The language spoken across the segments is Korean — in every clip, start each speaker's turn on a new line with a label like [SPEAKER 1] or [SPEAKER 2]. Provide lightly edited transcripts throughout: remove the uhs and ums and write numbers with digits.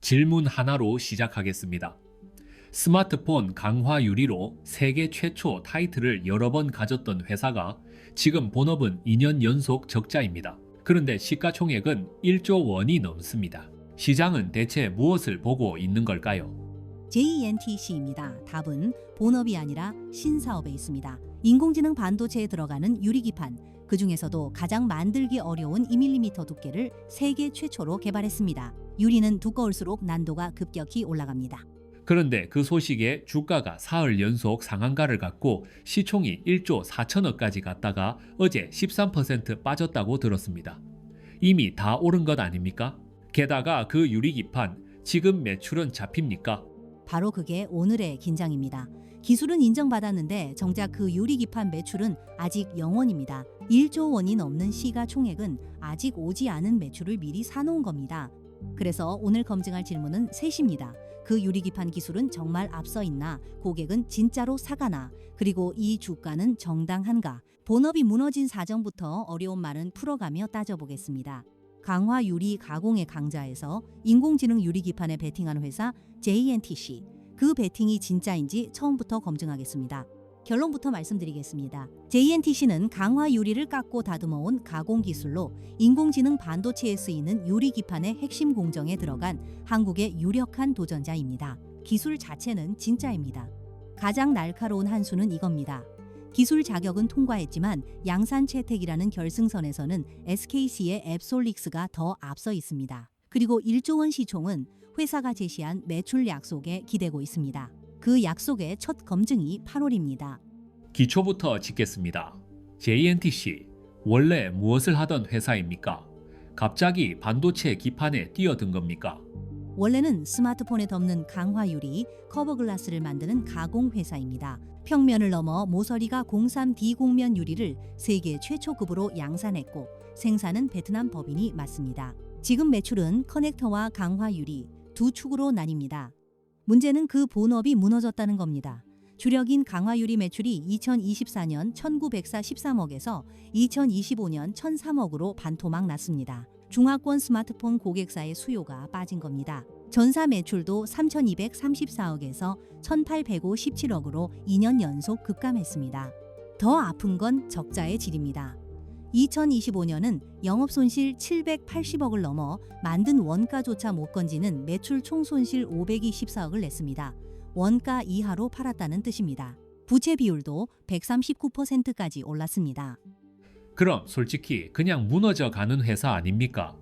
[SPEAKER 1] 질문 하나로 시작하겠습니다. 스마트폰 강화 유리로 세계 최초 타이틀을 여러 번 가졌던 회사가 지금 본업은 2년 연속 적자입니다. 그런데 시가총액은 1조 원이 넘습니다. 시장은 대체 무엇을 보고 있는 걸까요?
[SPEAKER 2] JNTC입니다. 답은 본업이 아니라 신사업에 있습니다. 인공지능 반도체에 들어가는 유리기판, 그 중에서도 가장 만들기 어려운 2mm 두께를 세계 최초로 개발했습니다. 유리는 두꺼울수록 난도가 급격히 올라갑니다.
[SPEAKER 1] 그런데 그 소식에 주가가 사흘 연속 상한가를 갖고 시총이 1조 4천억까지 갔다가 어제 13% 빠졌다고 들었습니다. 이미 다 오른 것 아닙니까? 게다가 그 유리기판 지금 매출은 잡힙니까?
[SPEAKER 2] 바로 그게 오늘의 긴장입니다. 기술은 인정받았는데 정작 그 유리기판 매출은 아직 0원입니다. 1조 원이 넘는 시가총액은 아직 오지 않은 매출을 미리 사놓은 겁니다. 그래서 오늘 검증할 질문은 셋입니다. 그 유리기판 기술은 정말 앞서 있나? 고객은 진짜로 사가나? 그리고 이 주가는 정당한가? 본업이 무너진 사정부터 어려운 말은 풀어가며 따져보겠습니다. 강화 유리 가공의 강자에서 인공지능 유리기판에 베팅한 회사 JNTC. 그 베팅이 진짜인지 처음부터 검증하겠습니다. 결론부터 말씀드리겠습니다. JNTC는 강화 유리를 깎고 다듬어온 가공 기술로 인공지능 반도체에 쓰이는 유리기판의 핵심 공정에 들어간 한국의 유력한 도전자입니다. 기술 자체는 진짜입니다. 가장 날카로운 한 수는 이겁니다. 기술 자격은 통과했지만 양산 채택이라는 결승선에서는 SKC의 앱솔릭스가 더 앞서 있습니다. 그리고 1조 원 시총은 회사가 제시한 매출 약속에 기대고 있습니다. 그 약속의 첫 검증이 8월입니다.
[SPEAKER 1] 기초부터 짚겠습니다. JNTC, 원래 무엇을 하던 회사입니까? 갑자기 반도체 기판에 뛰어든 겁니까?
[SPEAKER 2] 원래는 스마트폰에 덮는 강화 유리, 커버글라스를 만드는 가공 회사입니다. 평면을 넘어 모서리가 03D 공면 유리를 세계 최초급으로 양산했고 생산은 베트남 법인이 맡습니다. 지금 매출은 커넥터와 강화 유리 두 축으로 나뉩니다. 문제는 그 본업이 무너졌다는 겁니다. 주력인 강화 유리 매출이 2024년 1943억에서 2025년 1003억으로 반토막 났습니다. 중화권 스마트폰 고객사의 수요가 빠진 겁니다. 전사 매출도 3,234억에서 1,857억으로 2년 연속 급감했습니다. 더 아픈 건 적자의 질입니다. 2025년은 영업손실 780억을 넘어 만든 원가조차 못 건지는 매출 총손실 524억을 냈습니다. 원가 이하로 팔았다는 뜻입니다. 부채 비율도 139%까지 올랐습니다.
[SPEAKER 1] 그럼 솔직히 그냥 무너져 가는 회사 아닙니까?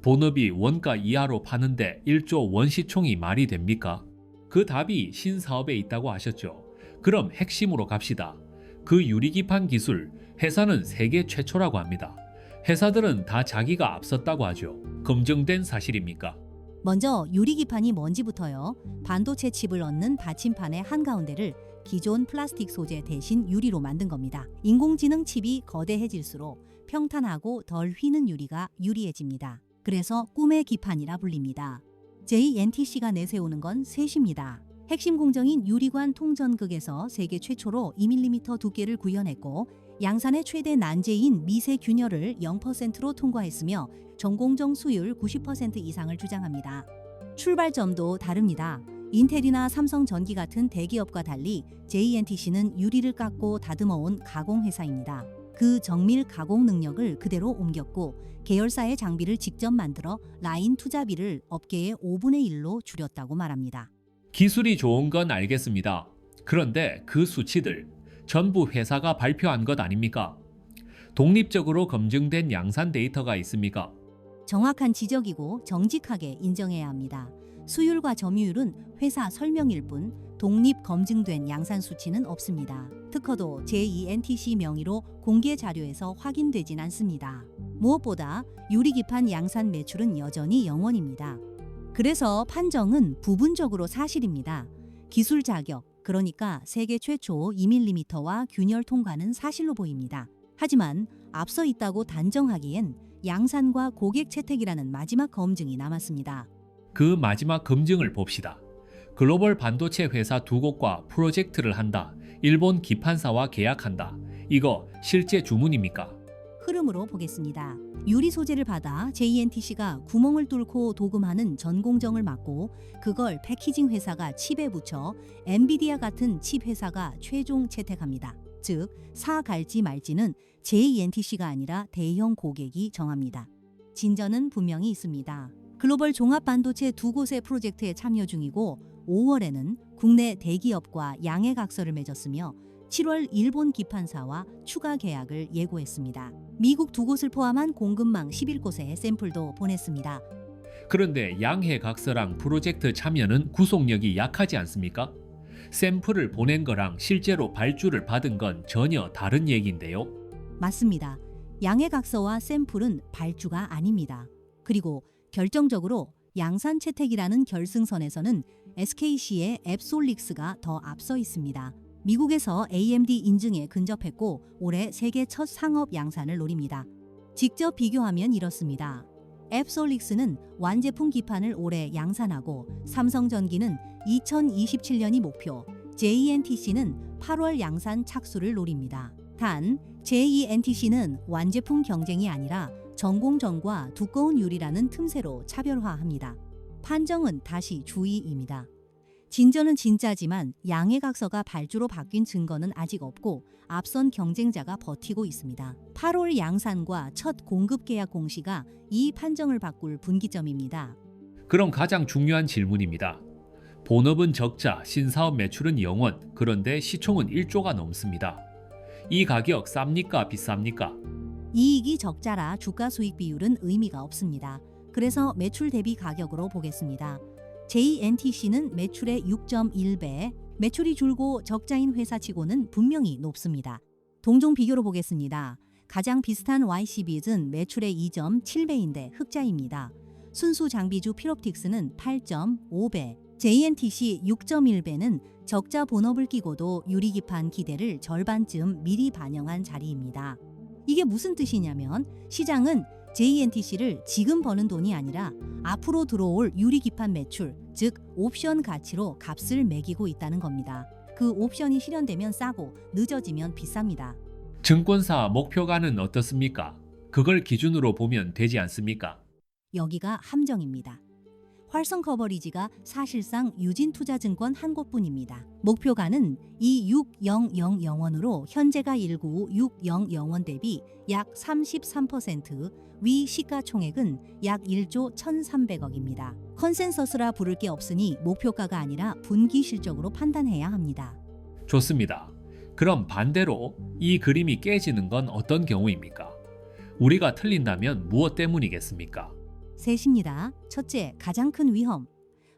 [SPEAKER 1] 본업이 원가 이하로 파는데 1조 원 시총이 말이 됩니까? 그 답이 신사업에 있다고 하셨죠. 그럼 핵심으로 갑시다. 그 유리기판 기술, 회사는 세계 최초라고 합니다. 회사들은 다 자기가 앞섰다고 하죠. 검증된 사실입니까?
[SPEAKER 2] 먼저 유리기판이 뭔지부터요. 반도체 칩을 얻는 받침판의 한가운데를 기존 플라스틱 소재 대신 유리로 만든 겁니다. 인공지능 칩이 거대해질수록 평탄하고 덜 휘는 유리가 유리해집니다. 그래서 꿈의 기판이라 불립니다. JNTC가 내세우는 건 셋입니다. 핵심 공정인 유리관 통전극에서 세계 최초로 2mm 두께를 구현했고 양산의 최대 난제인 미세 균열을 0%로 통과했으며 전공정 수율 90% 이상을 주장합니다. 출발점도 다릅니다. 인텔이나 삼성전기 같은 대기업과 달리 JNTC는 유리를 깎고 다듬어온 가공회사입니다. 그 정밀 가공 능력을 그대로 옮겼고 계열사의 장비를 직접 만들어 라인 투자비를 업계의 5분의 1로 줄였다고 말합니다.
[SPEAKER 1] 기술이 좋은 건 알겠습니다. 그런데 그 수치들 전부 회사가 발표한 것 아닙니까? 독립적으로 검증된 양산 데이터가 있습니까?
[SPEAKER 2] 정확한 지적이고 정직하게 인정해야 합니다. 수율과 점유율은 회사 설명일 뿐 독립 검증된 양산 수치는 없습니다. 특허도 JNTC 명의로 공개 자료에서 확인되진 않습니다. 무엇보다 유리기판 양산 매출은 여전히 0원입니다. 그래서 판정은 부분적으로 사실입니다. 기술 자격, 그러니까 세계 최초 2mm와 균열 통과는 사실로 보입니다. 하지만 앞서 있다고 단정하기엔 양산과 고객 채택이라는 마지막 검증이 남았습니다.
[SPEAKER 1] 그 마지막 검증을 봅시다. 글로벌 반도체 회사 두 곳과 프로젝트를 한다. 일본 기판사와 계약한다. 이거 실제 주문입니까?
[SPEAKER 2] 흐름으로 보겠습니다. 유리 소재를 받아 JNTC가 구멍을 뚫고 도금하는 전공정을 맡고 그걸 패키징 회사가 칩에 붙여 엔비디아 같은 칩 회사가 최종 채택합니다. 즉, 사 갈지 말지는 JNTC가 아니라 대형 고객이 정합니다. 진전은 분명히 있습니다. 글로벌 종합반도체 두 곳의 프로젝트에 참여 중이고 5월에는 국내 대기업과 양해각서를 맺었으며 7월 일본 기판사와 추가 계약을 예고했습니다. 미국 두 곳을 포함한 공급망 11곳에 샘플도 보냈습니다.
[SPEAKER 1] 그런데 양해각서랑 프로젝트 참여는 구속력이 약하지 않습니까? 샘플을 보낸 거랑 실제로 발주를 받은 건 전혀 다른 얘기인데요.
[SPEAKER 2] 맞습니다. 양해각서와 샘플은 발주가 아닙니다. 그리고 결정적으로 양산 채택이라는 결승선에서는 SKC의 앱솔릭스가 더 앞서 있습니다. 미국에서 AMD 인증에 근접했고 올해 세계 첫 상업 양산을 노립니다. 직접 비교하면 이렇습니다. 앱솔릭스는 완제품 기판을 올해 양산하고 삼성전기는 2027년이 목표, JNTC는 8월 양산 착수를 노립니다. 단, JNTC는 완제품 경쟁이 아니라 전공정과 두꺼운 유리라는 틈새로 차별화합니다. 판정은 다시 주의입니다. 진전은 진짜지만 양해각서가 발주로 바뀐 증거는 아직 없고 앞선 경쟁자가 버티고 있습니다. 8월 양산과 첫 공급 계약 공시가 이 판정을 바꿀 분기점입니다.
[SPEAKER 1] 그럼 가장 중요한 질문입니다. 본업은 적자, 신사업 매출은 0원, 그런데 시총은 1조가 넘습니다. 이 가격 쌉니까, 비쌉니까?
[SPEAKER 2] 이익이 적자라 주가 수익 비율은 의미가 없습니다. 그래서 매출 대비 가격으로 보겠습니다. JNTC는 매출의 6.1배, 매출이 줄고 적자인 회사치고는 분명히 높습니다. 동종 비교로 보겠습니다. 가장 비슷한 YCB는 매출의 2.7배인데 흑자입니다. 순수 장비주 필옵틱스는 8.5배, JNTC 6.1배는 적자 본업을 끼고도 유리기판 기대를 절반쯤 미리 반영한 자리입니다. 이게 무슨 뜻이냐면 시장은 JNTC를 지금 버는 돈이 아니라 앞으로 들어올 유리기판 매출, 즉 옵션 가치로 값을 매기고 있다는 겁니다. 그 옵션이 실현되면 싸고 늦어지면 비쌉니다.
[SPEAKER 1] 증권사 목표가는 어떻습니까? 그걸 기준으로 보면 되지 않습니까?
[SPEAKER 2] 여기가 함정입니다. 활성 커버리지가 사실상 유진투자증권 한 곳뿐입니다. 목표가는 26000원으로 현재가 19600원 대비 약 33%, 위 시가총액은 약 1조 1300억입니다. 컨센서스라 부를 게 없으니 목표가가 아니라 분기 실적으로 판단해야 합니다.
[SPEAKER 1] 좋습니다. 그럼 반대로 이 그림이 깨지는 건 어떤 경우입니까? 우리가 틀린다면 무엇 때문이겠습니까?
[SPEAKER 2] 셋입니다. 첫째, 가장 큰 위험.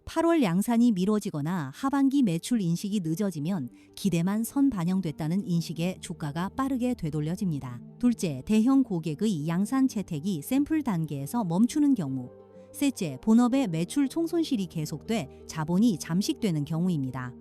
[SPEAKER 2] 8월 양산이 미뤄지거나 하반기 매출 인식이 늦어지면 기대만 선 반영됐다는 인식에 주가가 빠르게 되돌려집니다. 둘째, 대형 고객의 양산 채택이 샘플 단계에서 멈추는 경우. 셋째, 본업의 매출 총손실이 계속돼 자본이 잠식되는 경우입니다.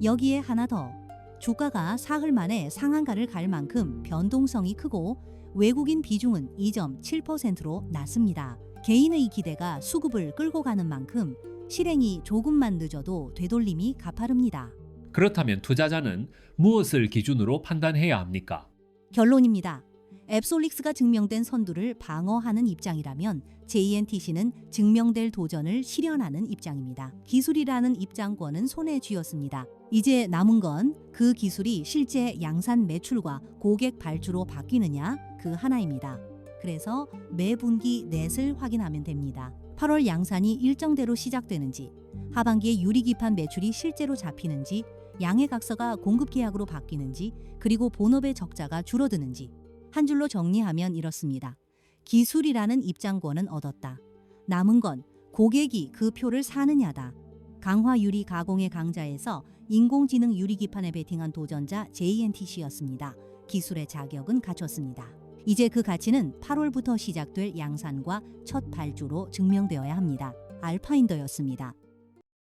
[SPEAKER 2] 여기에 하나 더. 주가가 사흘 만에 상한가를 갈 만큼 변동성이 크고 외국인 비중은 2.7%로 낮습니다. 개인의 기대가 수급을 끌고 가는 만큼 실행이 조금만 늦어도 되돌림이 가파릅니다.
[SPEAKER 1] 그렇다면 투자자는 무엇을 기준으로 판단해야 합니까?
[SPEAKER 2] 결론입니다. 앱솔릭스가 증명된 선두를 방어하는 입장이라면 JNTC는 증명될 도전을 실현하는 입장입니다. 기술이라는 입장권은 손에 쥐었습니다. 이제 남은 건 그 기술이 실제 양산 매출과 고객 발주로 바뀌느냐 그 하나입니다. 그래서 매 분기 넷을 확인하면 됩니다. 8월 양산이 일정대로 시작되는지, 하반기에 유리기판 매출이 실제로 잡히는지, 양해각서가 공급 계약으로 바뀌는지, 그리고 본업의 적자가 줄어드는지. 한 줄로 정리하면 이렇습니다. 기술이라는 입장권은 얻었다. 남은 건 고객이 그 표를 사느냐다. 강화 유리 가공의 강자에서 인공지능 유리기판에 베팅한 도전자 JNTC였습니다. 기술의 자격은 갖췄습니다. 이제 그 가치는 8월부터 시작될 양산과 첫 발주로 증명되어야 합니다. 알파인더였습니다.